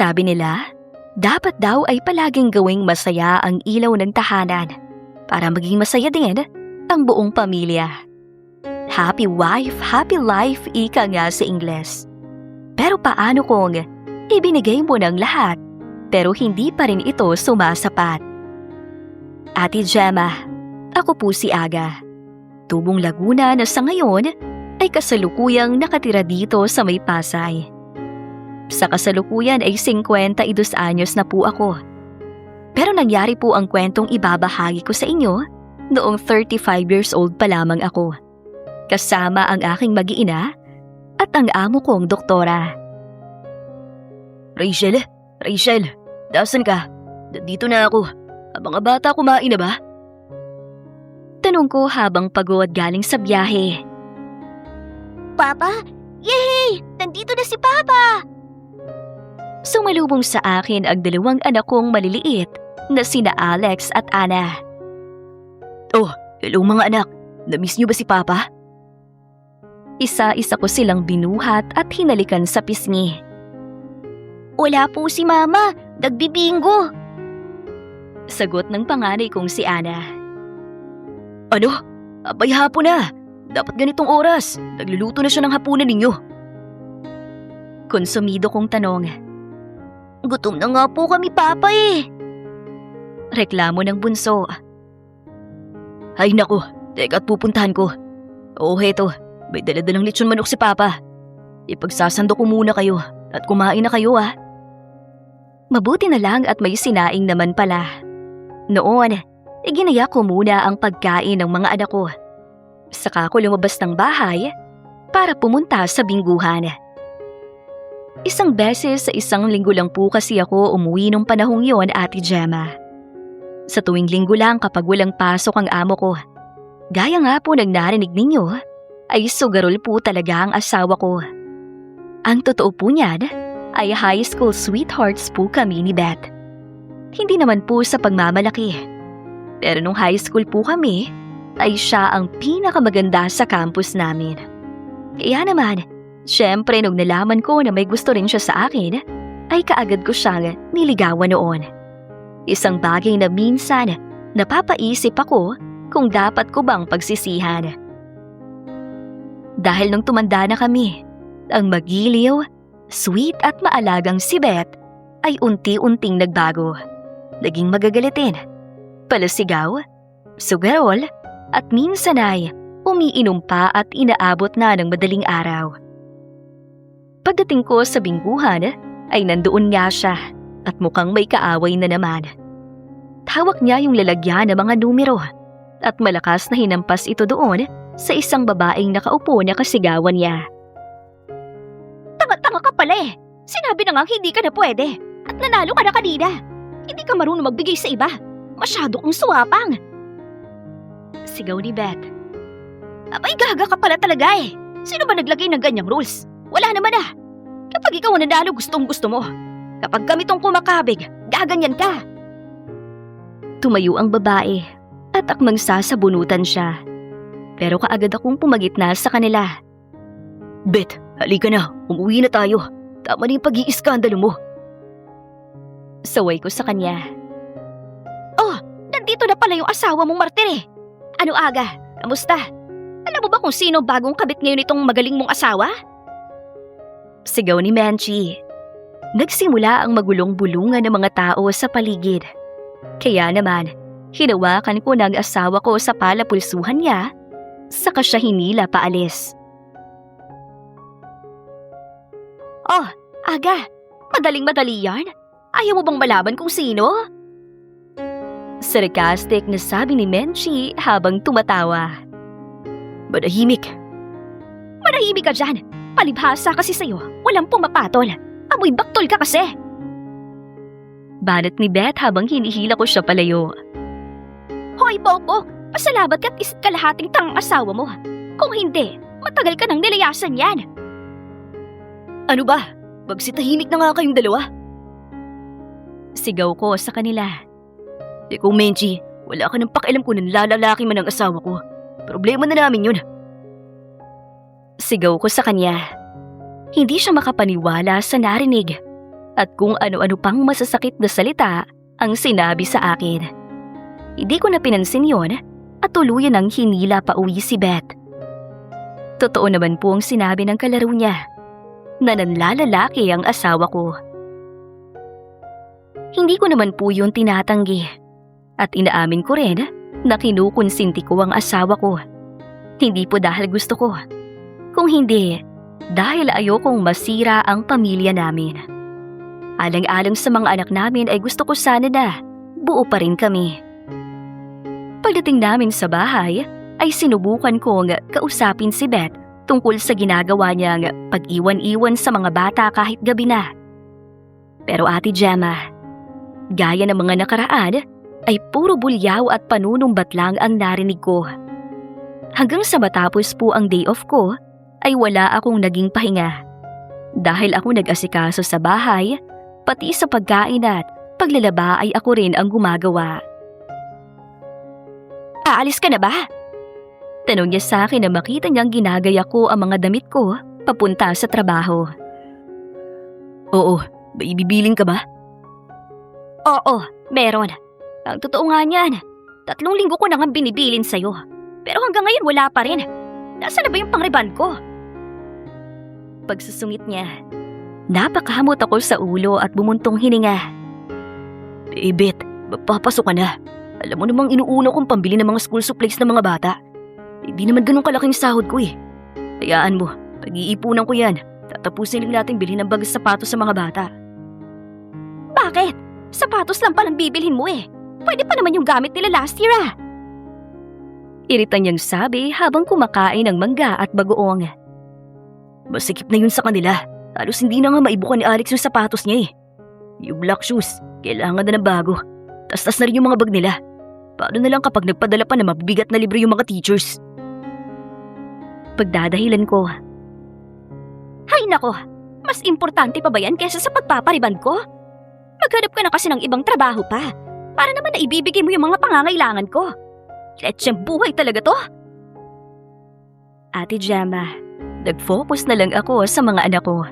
Sabi nila, dapat daw ay palaging gawing masaya ang ilaw ng tahanan para maging masaya din ang buong pamilya. Happy wife, happy life, ika nga sa Ingles. Pero paano kung ibinigay mo ng lahat pero hindi pa rin ito sumasapat? Ate Gemma, ako po si Aga. Tubong Laguna na sa ngayon ay kasalukuyang nakatira dito sa may Pasay. Sa kasalukuyan ay 52 anyos na po ako. Pero nangyari po ang kwentong ibabahagi ko sa inyo noong 35 years old pa lamang ako. Kasama ang aking mag-iina at ang amo kong doktora. Rachel, dasan ka? Dito na ako. Ang mga bata kumain na ba? Tanong ko habang pagod galing sa biyahe. Papa? Yay! Nandito na si Papa! Sumalubong sa akin ang dalawang anak kong maliliit na sina Alex at Ana. Oh, hello mga anak. Namiss niyo ba si Papa? Isa-isa ko silang binuhat at hinalikan sa pisngi. Wala po si Mama. Nagbibingo. Sagot ng panganay kong si Ana. Ano? Abay hapon na. Dapat ganitong oras. Nagluluto na siya ng hapunan ninyo. Konsumido kong tanong. Gutom na nga po kami, Papa eh. Reklamo ng bunso. Ay nako, teka't pupuntahan ko. Oo, heto. May daladalang lechon manok si Papa. Ipagsasando ko muna kayo at kumain na kayo ah. Mabuti na lang at may sinaing naman pala. Noon, iginaya ko muna ang pagkain ng mga anak ko. Saka ko lumabas ng bahay para pumunta sa bingguhan. Isang beses sa isang linggo lang po kasi ako umuwi nung panahong yon, Ate Gemma. Sa tuwing linggo lang kapag walang pasok ang amo ko. Gaya nga po ng narinig ninyo, ay sugarol po talaga ang asawa ko. Ang totoo po niyan ay high school sweethearts po kami ni Beth. Hindi naman po sa pagmamalaki. Pero nung high school po kami, ay siya ang pinakamaganda sa campus namin. Kaya naman, syempre nung nalaman ko na may gusto rin siya sa akin, ay kaagad ko siyang niligawan noon. Isang bagay na minsan napapaisip ako kung dapat ko bang pagsisihan. Dahil nung tumanda na kami, ang magiliw, sweet at maalagang si Beth ay unti-unting nagbago. Naging magagalitin, palasigaw, sugarol, at minsan ay umiinom pa at inaabot na ng madaling araw. Pagdating ko sa bingguhan ay nandoon nga siya at mukhang may kaaway na naman. Hawak niya yung lalagyan ng mga numero at malakas na hinampas ito doon sa isang babaeng nakaupo na kasigawan niya. Tanga-tanga ka pala eh. Sinabi na nga hindi ka na pwede. At nanalo ka na kanina. Hindi ka marunong magbigay sa iba. Masyado kang suwapang. Sigaw ni Beth. Abay gaga ka pala talaga eh. Sino ba naglagay ng ganyang rules? Wala naman ah. Kapag ikaw ang nanalo, gustong gusto mo. Kapag kami tong kumakabig, gaganyan ka. Tumayo ang babae at akmang sasabunutan siya. Pero kaagad akong pumagitna sa kanila. Beth, halika na. Umuwi na tayo. Tama na yung pag-iiskandalo mo. Saway ko sa kanya. Oh, nandito na pala yung asawa mong martir eh. Ano Aga? Kamusta? Alam mo ba kung sino bagong kabit ngayon itong magaling mong asawa? Sigaw ni Menchie. Nagsimula ang magulong-bulungan ng mga tao sa paligid. Kaya naman, hinawakan ko ng asawa ko sa palapulsuhan niya, saka siya hinila paalis. Oh, Aga, madaling-madali yan? Ayaw mo bang malaman kung sino? Sarcastic na sabi ni Menchie habang tumatawa. Manahimik. Manahimik ka dyan. Palibhasa kasi sa'yo. Walang pumapatol. Amoy baktol ka kasi. Banat ni Beth habang hinihila ko siya palayo. Hoy, Bongbong! Pasalamat ka't isa't kalahating tangang asawa mo. Kung hindi, matagal ka nang nilayasan yan. Ano ba? Magsitahimik na nga kayong dalawa. Sigaw ko sa kanila. Ikaw, Menchie, wala ka ng pakialam kung nanlalalaki man ang asawa ko. Problema na namin yun. Sigaw ko sa kanya. Hindi siya makapaniwala sa narinig. at kung ano-ano pang masasakit na salita ang sinabi sa akin. Hindi ko na pinansin yon at tuluyan ang hinila pa uwi si Beth. Totoo naman po ang sinabi ng kalaro niya na nanlalalaki ang asawa ko. Hindi ko naman po yun tinatanggi at inaamin ko rin na kinukonsinti ko ang asawa ko. Hindi po dahil gusto ko, kung hindi dahil ayokong masira ang pamilya namin. Alang-alang sa mga anak namin ay gusto ko sana na buo pa rin kami. Pagdating namin sa bahay ay sinubukan kong kausapin si Beth tungkol sa ginagawa niyang pag-iwan-iwan sa mga bata kahit gabi na. Pero Ate Gemma, gaya ng mga nakaraan ay puro bulyaw at panunumbat lang ang narinig ko. Hanggang sa matapos po ang day off ko ay wala akong naging pahinga. Dahil ako nag-asikaso sa bahay, pati sa pagkain at paglalaba ay ako rin ang gumagawa. Aalis ka na ba? Tanong niya sa akin na makita niyang ginagaya ko ang mga damit ko papunta sa trabaho. Oo, may ibibiling ka ba? Oo, meron. Ang totoo nga niyan, 3 linggo ko na nga binibilin sa'yo. Pero hanggang ngayon wala pa rin. Nasaan na ba yung pang-reband ko? Pagsusungit niya, napakahamot ako sa ulo at bumuntong hininga. Beth, magpapasok ka na. Alam mo namang inuuna kong pambili ng mga school supplies ng mga bata. Hindi naman ganun kalaking sahod ko eh. Hayaan mo, pag-iipunan ko yan. Tatapusin lang natin bilhin ng bagas sapatos sa mga bata. Bakit? Sapatos lang palang bibilhin mo eh. Pwede pa naman yung gamit nila last year ah. Irita niyang sabi habang kumakain ng mangga at bagoong. Masikip na yun sa kanila. Halos hindi na nga maibuka ni Alex yung sapatos niya eh. Yung black shoes, kailangan na ng bago. Tas-tas na rin yung mga bag nila. Paano na lang kapag nagpadala pa na mabibigat na libre yung mga teachers? Pagdadahilan ko. Hay nako, mas importante pa ba yan kaysa sa pagpapariband ko? Maghanap ka na kasi ng ibang trabaho pa. Para naman na ibibigay mo yung mga pangangailangan ko. Letsyang buhay talaga to. Ate Gemma, nag-focus na lang ako sa mga anak ko.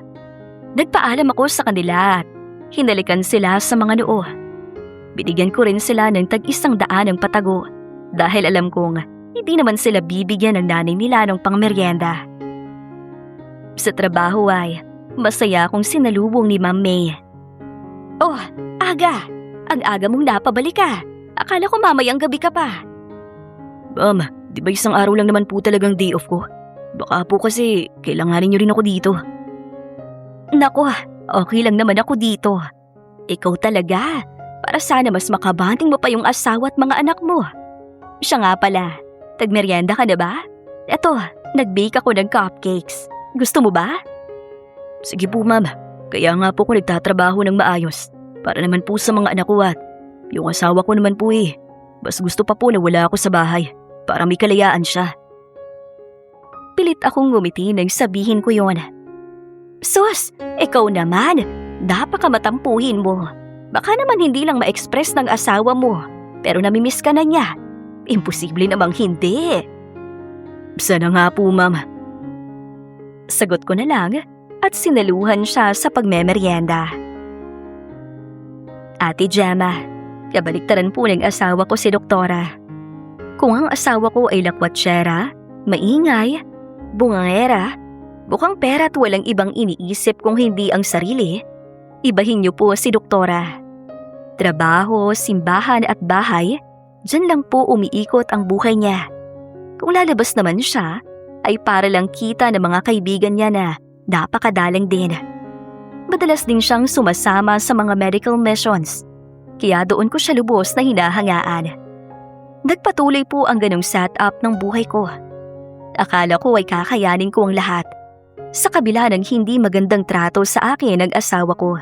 Nagpaalam ako sa kanila at hinalikan sila sa mga noo. Binigyan ko rin sila ng tag-100 ng patago dahil alam kong hindi naman sila bibigyan ng nanay nila ng pangmeryenda. Sa trabaho ay masaya akong sinalubong ni Ma'am May. Oh, aga. Ang aga mong napabalik ka. Akala ko mamayang gabi ka pa. Ma'am, di ba isang araw lang naman po talagang day off ko? Baka po kasi kailanganin niyo rin ako dito. Naku, okay lang naman ako dito. Ikaw talaga. Para sana mas makabanding mo pa yung asawa at mga anak mo. Siya nga pala, tagmeryenda ka na ba? Eto, nag-bake ako ng cupcakes. Gusto mo ba? Sige po ma'am, kaya nga po ko nagtatrabaho ng maayos. Para naman po sa mga anak ko at yung asawa ko naman po eh. Mas gusto pa po na wala ako sa bahay para may kalayaan siya. Pilit akong ngumiti nang sabihin ko yon. Sus, ikaw naman, napakamatampuhin mo. Baka naman hindi lang ma-express ng asawa mo, pero namimiss ka na niya. Imposible namang hindi. Sana nga po ma'am. Sagot ko na lang at sinaluhan siya sa pagmemeryenda. Ate Gemma, kabaliktaran po ng asawa ko si Doktora. Kung ang asawa ko ay lakwatsyera, maingay, bungangera, bukang pera at walang ibang iniisip kung hindi ang sarili, ibahin niyo po si Doktora. Trabaho, simbahan at bahay, dyan lang po umiikot ang buhay niya. Kung lalabas naman siya, ay para lang kita ng mga kaibigan niya na napakadalang din. Madalas din siyang sumasama sa mga medical missions, kaya doon ko siya lubos na hinahangaan. Nagpatuloy po ang ganong setup ng buhay ko. Akala ko ay kakayanin ko ang lahat, sa kabila ng hindi magandang trato sa akin ng asawa ko.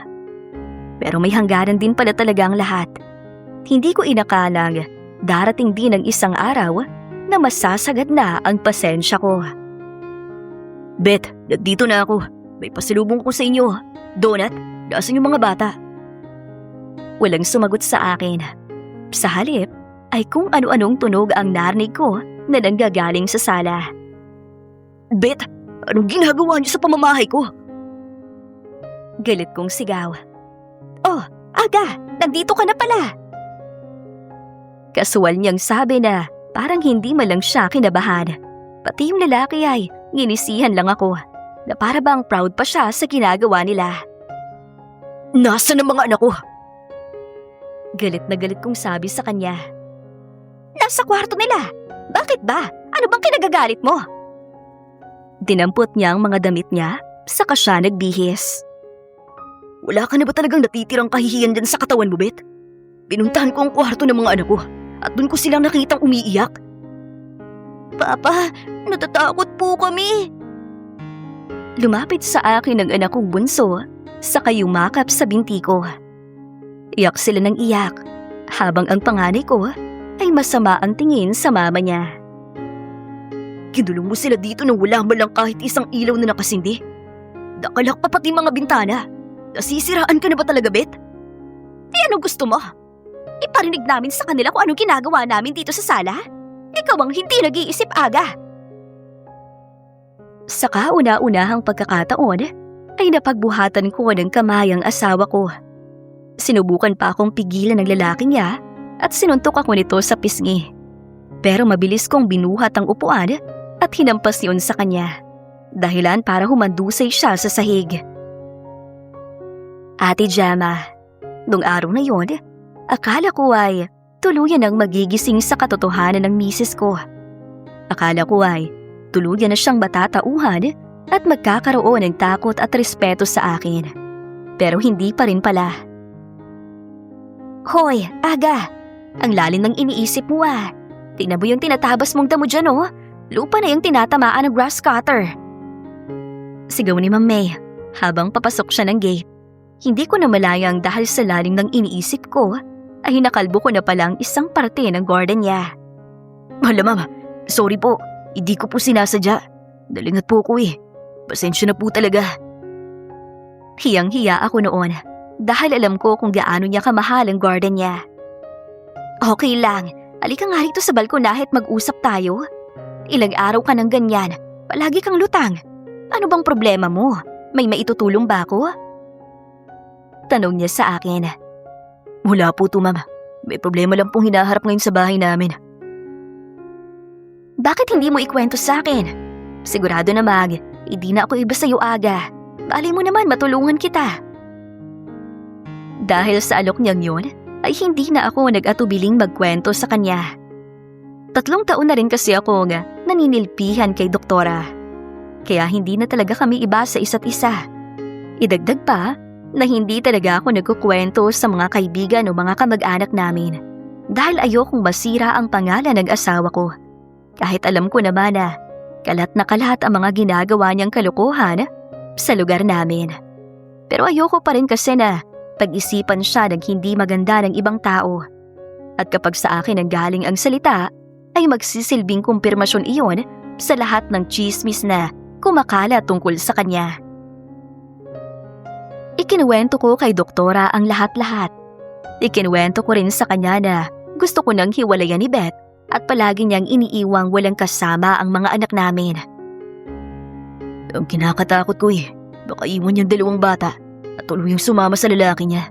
Pero may hangganan din pala talaga ang lahat. Hindi ko inakalang darating din ang isang araw na masasagad na ang pasensya ko. Beth, nandito na ako. May pasalubong ko sa inyo. Donut, nasaan yung mga bata? Walang sumagot sa akin. Sa halip ay kung ano-anong tunog ang narinig ko na nanggagaling sa sala. Beth, anong ginagawa niyo sa pamamahay ko? Galit kong sigaw. Oh, Aga, nandito ka na pala. Kasual niyang sabi na parang hindi man lang siya kinabahan. Pati yung lalaki ay nginisihan lang ako na para bang proud pa siya sa ginagawa nila. Nasaan ang mga anak ko? Galit na galit kong sabi sa kanya. Nasa kwarto nila. Bakit ba? Ano bang kinagagalit mo? Dinampot niya ang mga damit niya, saka siya nagbihis. Wala ka na ba talagang natitirang kahihiyan dyan sa katawan mo, Bet? Pinuntahan ko ang kwarto ng mga anak ko at doon ko silang nakitang umiiyak. Papa, natatakot po kami. Lumapit sa akin ang anak kong bunso, saka yumakap sa binti ko. Iyak sila ng iyak, habang ang panganay ko ay masama ang tingin sa mama niya. Kinulong mo sila dito nang wala man lang kahit isang ilaw na nakasindi. Nakalak pa pati mga bintana. Nasisiraan ka na ba talaga, Bet? Ano gusto mo? Iparinig namin sa kanila kung anong ginagawa namin dito sa sala? Ikaw ang hindi nag-iisip, Aga. Sa kauna-unahang pagkakataon, ay napagbuhatan ko ng kamay ang asawa ko. Sinubukan pa akong pigilan ng lalaki niya at sinuntok ako nito sa pisngi. Pero mabilis kong binuhat ang upuan at hinampas yun sa kanya. Dahilan para humandusay siya sa sahig. Ate Gemma, nung araw na yon, akala ko ay tuluyan ang magigising sa katotohanan ng misis ko. Akala ko ay tuluyan na siyang matatauhan at magkakaroon ng takot at respeto sa akin. Pero hindi pa rin pala. Hoy, Aga! Ang lalim ng iniisip mo ah. Tingnan mo yung tinatabas mong damo dyan oh. Lupa na yung tinatamaan ng grass cutter. Sigaw ni Ma'am May habang papasok siya ng gate. Hindi ko na malayang dahil sa lalim ng iniisip ko ay hinakalbo ko na palang isang parte ng garden niya. Hala, Mama. Sorry po. Hindi ko po sinasadya. Dalingat po ko eh. Pasensya na po talaga. Hiyang-hiya ako noon dahil alam ko kung gaano niya kamahal ang garden niya. Okay lang. Halika nga rito sa balkonahe at mag-usap tayo. Ilang araw ka ng ganyan. Palagi kang lutang. Ano bang problema mo? May maitutulong ba ako? Tanong niya sa akin. Wala po to, Mama. May problema lang pong hinaharap ngayon sa bahay namin. Bakit hindi mo ikwento sa akin? Sigurado na hindi na ako iba sa'yo, Aga. Bali mo naman matulungan kita. Dahil sa alok niyang yun, ay hindi na ako nag-atubiling magkwento sa kanya. 3 taon na rin kasi ako naninilpihan kay doktora. Kaya hindi na talaga kami iba sa isa't isa. Idagdag pa na hindi talaga ako nagkukwento sa mga kaibigan o mga kamag-anak namin dahil ayokong masira ang pangalan ng asawa ko. Kahit alam ko naman na kalat ang mga ginagawa niyang kalokohan sa lugar namin. Pero ayoko pa rin kasi na pag-isipan siya ng hindi maganda ng ibang tao. At kapag sa akin ang galing ang salita, ay magsisilbing kumpirmasyon iyon sa lahat ng chismis na kumakala tungkol sa kanya. Ikinuwento ko kay doktora ang lahat-lahat. Ikinuwento ko rin sa kanya na gusto ko nang hiwalayan ni Beth at palagi niyang iniiwang walang kasama ang mga anak namin. Ang kinakatakot ko baka iwan niyang 2 bata at tuluyang sumama sa lalaki niya.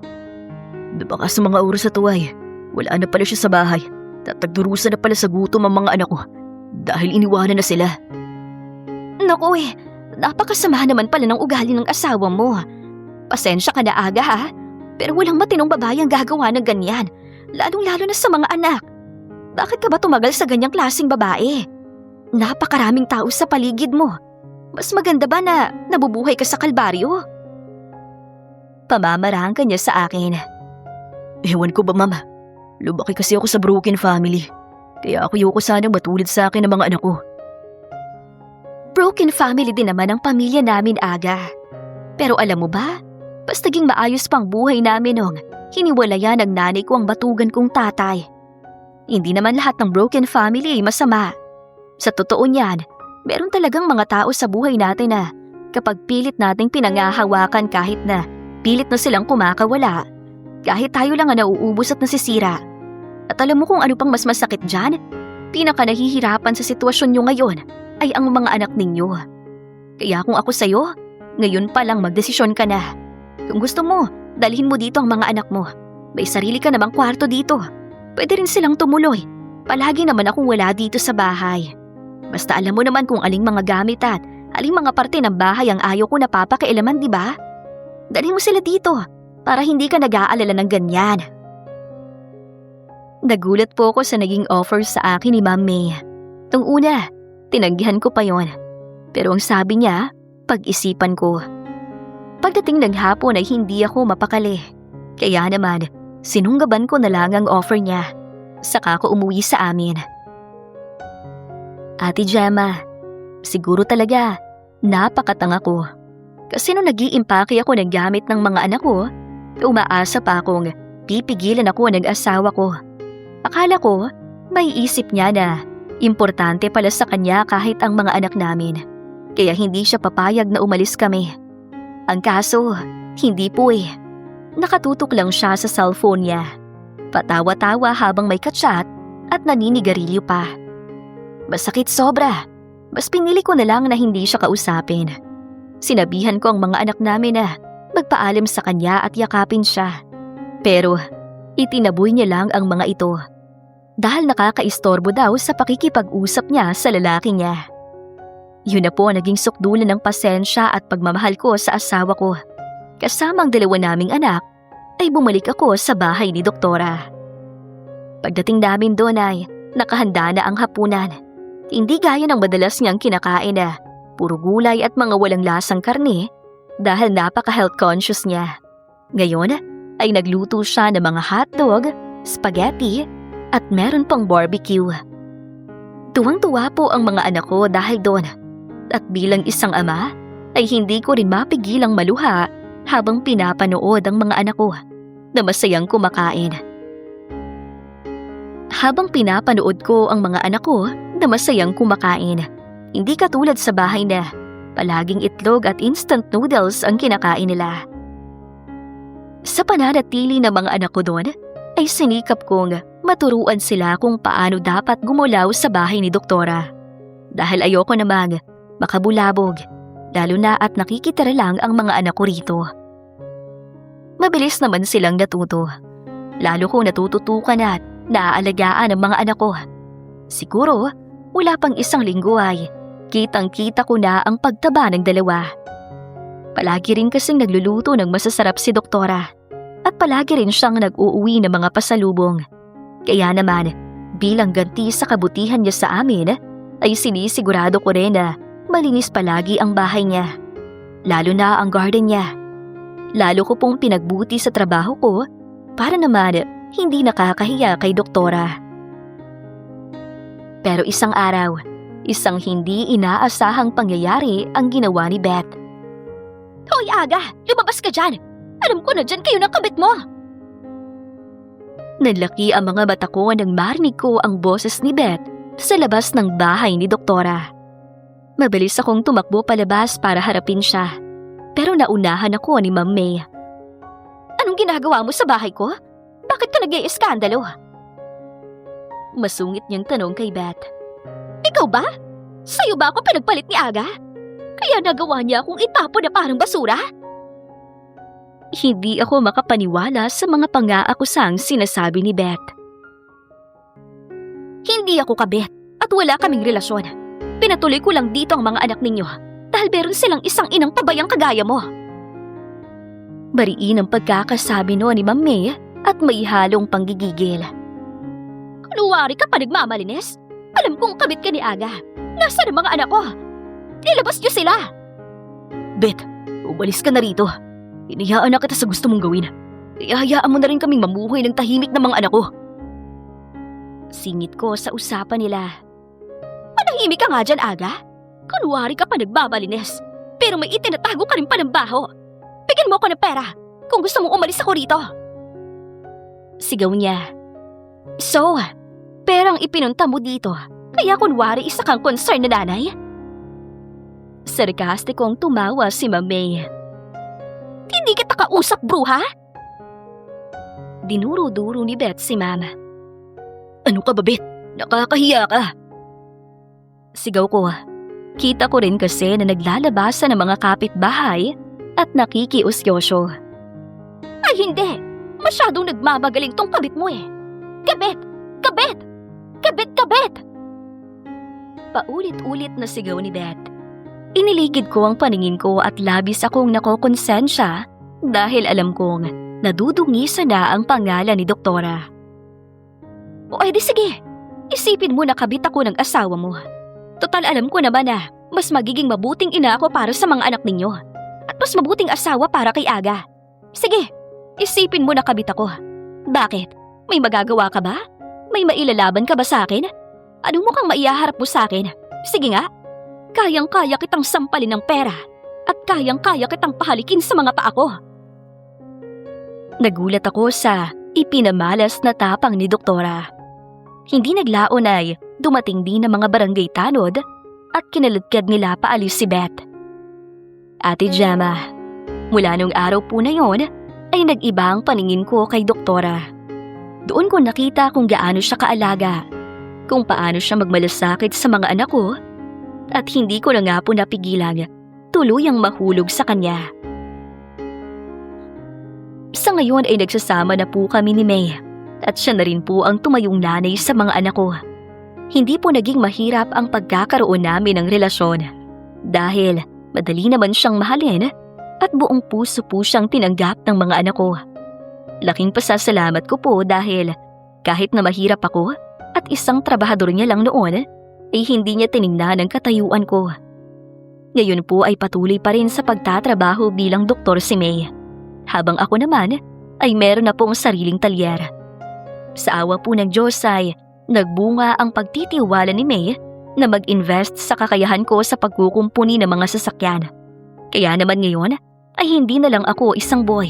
Baka sa mga oras na to wala na pala siya sa bahay at nagdurusa na pala sa gutom ang mga anak ko dahil iniwanan na sila. Naku napakasama naman pala ng ugali ng asawa mo. Pasensya ka na, Aga ha, pero walang matinong babae ang gagawa ng ganyan, lalong-lalo na sa mga anak. Bakit ka ba tumagal sa ganyang klaseng babae? Napakaraming tao sa paligid mo. Mas maganda ba na nabubuhay ka sa kalbaryo? Pamamaraan ka niya sa akin. Ewan ko ba, Mama? Lumaki kasi ako sa broken family. Kaya ayoko sanang matulad sa akin ng mga anak ko. Broken family din naman ang pamilya namin, Aga. Pero alam mo ba, mas naging maayos pang buhay namin nung hiniwalayan ng nanay ko ang batugan kong tatay. Hindi naman lahat ng broken family ay masama. Sa totoo niyan, meron talagang mga tao sa buhay natin na kapag pilit nating pinangahawakan kahit na pilit na silang kumakawala, kahit tayo lang ang nauubos at nasisira. At alam mo kung ano pang mas masakit dyan? Pinaka nahihirapan sa sitwasyon nyo ngayon ay ang mga anak ninyo. Kaya kung ako sa'yo, ngayon pa lang magdesisyon ka na. Kung gusto mo, Dalhin mo dito ang mga anak mo. May sarili ka namang kwarto dito. Pwede rin silang tumuloy. Palagi naman akong wala dito sa bahay. Basta alam mo naman kung aling mga gamit at aling mga parte ng bahay ang ayaw ko napapakialaman, di ba? Dalhin mo sila dito para hindi ka nag-aalala ng ganyan. Nagulat po ako sa naging offer sa akin ni Ma'am May. Tung una, tinanggihan ko pa yon. Pero ang sabi niya, pag-isipan ko. Pagdating ng hapon ay hindi ako mapakali. Kaya naman, sinunggaban ko na lang ang offer niya. Saka ko umuwi sa amin. Ate Gemma, siguro talaga, napakatanga ko. Kasi nung nag-iimpake ako ng gamit ng mga anak ko, umaasa pa akong pipigilan ako ng asawa ko. Akala ko, may isip niya na importante pala sa kanya kahit ang mga anak namin. Kaya hindi siya papayag na umalis kami. Ang kaso, hindi po eh. Nakatutok lang siya sa cellphone niya. Patawa-tawa habang may kachat at naninigarilyo pa. Masakit sobra. Mas pinili ko na lang na hindi siya kausapin. Sinabihan ko ang mga anak namin na magpaalam sa kanya at yakapin siya. Pero itinaboy niya lang ang mga ito. Dahil nakakaistorbo daw sa pakikipag-usap niya sa lalaki niya. Yun na po naging sukdulan ng pasensya at pagmamahal ko sa asawa ko. Kasama ang dalawa naming anak, ay bumalik ako sa bahay ni Doktora. Pagdating namin doon ay nakahanda na ang hapunan. Hindi gaya ng madalas niyang kinakain na puro gulay at mga walang lasang karne dahil napaka-health conscious niya. Ngayon ay nagluto siya ng mga hotdog, spaghetti, at meron pang barbecue. Tuwang-tuwa po ang mga anak ko dahil doon. At bilang isang ama, ay hindi ko rin mapigilang maluha habang pinapanood ang mga anak ko na masayang kumakain. Habang pinapanood ko ang mga anak ko na masayang kumakain, hindi katulad sa bahay na palaging itlog at instant noodles ang kinakain nila. Sa pananatili ng mga anak ko doon, ay sinikap kong maturuan sila kung paano dapat gumulaw sa bahay ni Doktora. Dahil ayoko namang makabulabog, lalo na at nakikitira lang ang mga anak ko rito. Mabilis naman silang natuto. Lalo kong natututukan at naaalagaan ang mga anak ko. Siguro, wala pang isang linggo ay kitang-kita ko na ang pagtaba ng dalawa. Palagi rin kasing nagluluto ng masasarap si Doktora. At palagi rin siyang nag-uuwi ng mga pasalubong. Kaya naman, bilang ganti sa kabutihan niya sa amin, ay sinisigurado ko rin na malinis palagi ang bahay niya. Lalo na ang garden niya. Lalo ko pong pinagbuti sa trabaho ko para naman hindi nakakahiya kay Doktora. Pero isang araw, isang hindi inaasahang pangyayari ang ginawa ni Beth. Hoy Aga! Lumabas ka dyan! Alam ko na dyan kayo ng kabit mo! Nalaki ang mga mata ko nang marinig ko ang boses ni Beth sa labas ng bahay ni Doktora. Mabilis akong tumakbo palabas para harapin siya. Pero naunahan ako ni Ma'am May. Anong ginagawa mo sa bahay ko? Bakit ka nag-iiskandalo? Masungit niyang tanong kay Beth. Ikaw ba? Sa'yo ba ako pinagpalit ni Aga? Kaya nagawa niya akong itapon na parang basura? Hindi ako makapaniwala sa mga pang-aakusang sinasabi ni Beth. Hindi ako kabet at wala kaming relasyon. Pinatuloy ko lang dito ang mga anak ninyo dahil meron silang isang inang pabayang kagaya mo. Bariin ang pagkakasabi noon ni Ma'am May at may halong panggigigil. Kunwari ka pa nagmamalinis? Alam kong kabit ka ni Aga. Nasaan ang mga anak ko? Ilabas niyo sila! Beth, umalis ka na rito. Hinayaan na kita sa gusto mong gawin. Ihayaan mo na rin kaming mamuhay ng tahimik na mga anak ko. Singit ko sa usapan nila. Manahimik ka nga dyan, Aga. Kunwari ka pa nagbabalinis. Pero may itinatago ka rin pa ng baho. Bigyan mo ako ng pera kung gusto mong umalis ako rito. Sigaw niya. So, perang ipinunta mo dito. Kaya kunwari isa kang concern na nanay? Sarkastikong tumawa si Ma'am May. Hindi kita kausap, bruha? Dinuro-duro ni Beth si Mama. Ano ka ba, Beth? Nakakahiya ka. Sigaw ko. Kita ko rin kasi na naglalabasan ng mga kapitbahay at nakikiusyosyo. Ay hindi! Masyadong nagmamagaling tong kabit mo eh! Kabit! Kabit! Kabit! Kabit! Paulit-ulit na sigaw ni Beth. Iniligid ko ang paningin ko at labis akong nakokonsensya dahil alam kong nadudungisa na ang pangalan ni Doktora. O edi sige, isipin mo na kabit ako ng asawa mo. Total alam ko naman na mas magiging mabuting ina ako para sa mga anak ninyo at mas mabuting asawa para kay Aga. Sige, isipin mo na kabit ako. Bakit? May magagawa ka ba? May mailalaban ka ba sa akin? Anong mukhang maihaharap mo sa akin? Sige nga, kayang-kaya kitang sampalin ng pera at kayang-kaya kitang pahalikin sa mga paa ko. Nagulat ako sa ipinamalas na tapang ni Doktora. Hindi naglaon ay dumating din ang mga barangay tanod at kinaladkad nila paalis si Beth. Ate Gemma, mula nung araw po na yon ay nag-iba ang paningin ko kay Doktora. Doon ko nakita kung gaano siya kaalaga, kung paano siya magmalasakit sa mga anak ko, at hindi ko na nga po napigilan tuluyang mahulog sa kanya. Sa ngayon ay nagsasama na po kami ni May at siya na rin po ang tumayong nanay sa mga anak ko. Hindi po naging mahirap ang pagkakaroon namin ng relasyon dahil madali naman siyang mahalin at buong puso po siyang tinanggap ng mga anak ko. Laking pasasalamat ko po dahil kahit na mahirap ako at isang trabahador niya lang noon, ay hindi niya tiningnan ang katayuan ko. Ngayon po ay patuloy pa rin sa pagtatrabaho bilang doktor si May, habang ako naman ay meron na pong sariling talyer. Sa awa po ng Diyos ay nagbunga ang pagtitiwala ni May na mag-invest sa kakayahan ko sa pagkukumpuni ng mga sasakyan. Kaya naman ngayon ay hindi na lang ako isang boy,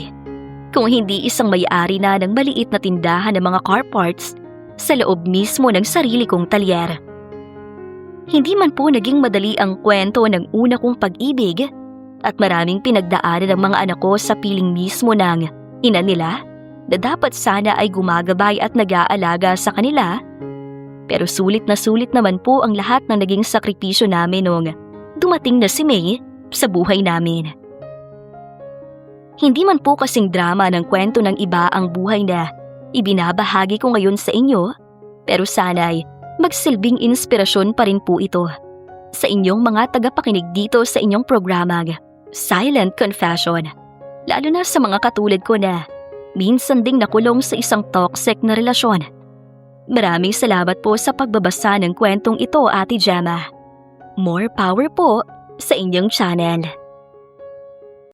kung hindi isang may-ari na ng maliit na tindahan ng mga car parts sa loob mismo ng sarili kong talyer. Hindi man po naging madali ang kwento ng una kong pag-ibig at maraming pinagdaanan ng mga anak ko sa piling mismo ng ina nila na dapat sana ay gumagabay at nag-aalaga sa kanila. Pero sulit naman po ang lahat ng naging sakripisyo namin nung dumating na si May sa buhay namin. Hindi man po kasing drama ng kwento ng iba ang buhay na ibinabahagi ko ngayon sa inyo, pero sana'y magsilbing inspirasyon pa rin po ito sa inyong mga tagapakinig dito sa inyong programang Silent Confession, lalo na sa mga katulad ko na minsan ding nakulong sa isang toxic na relasyon. Maraming salamat po sa pagbabasa ng kwentong ito, Ate Gemma. More power po sa inyong channel.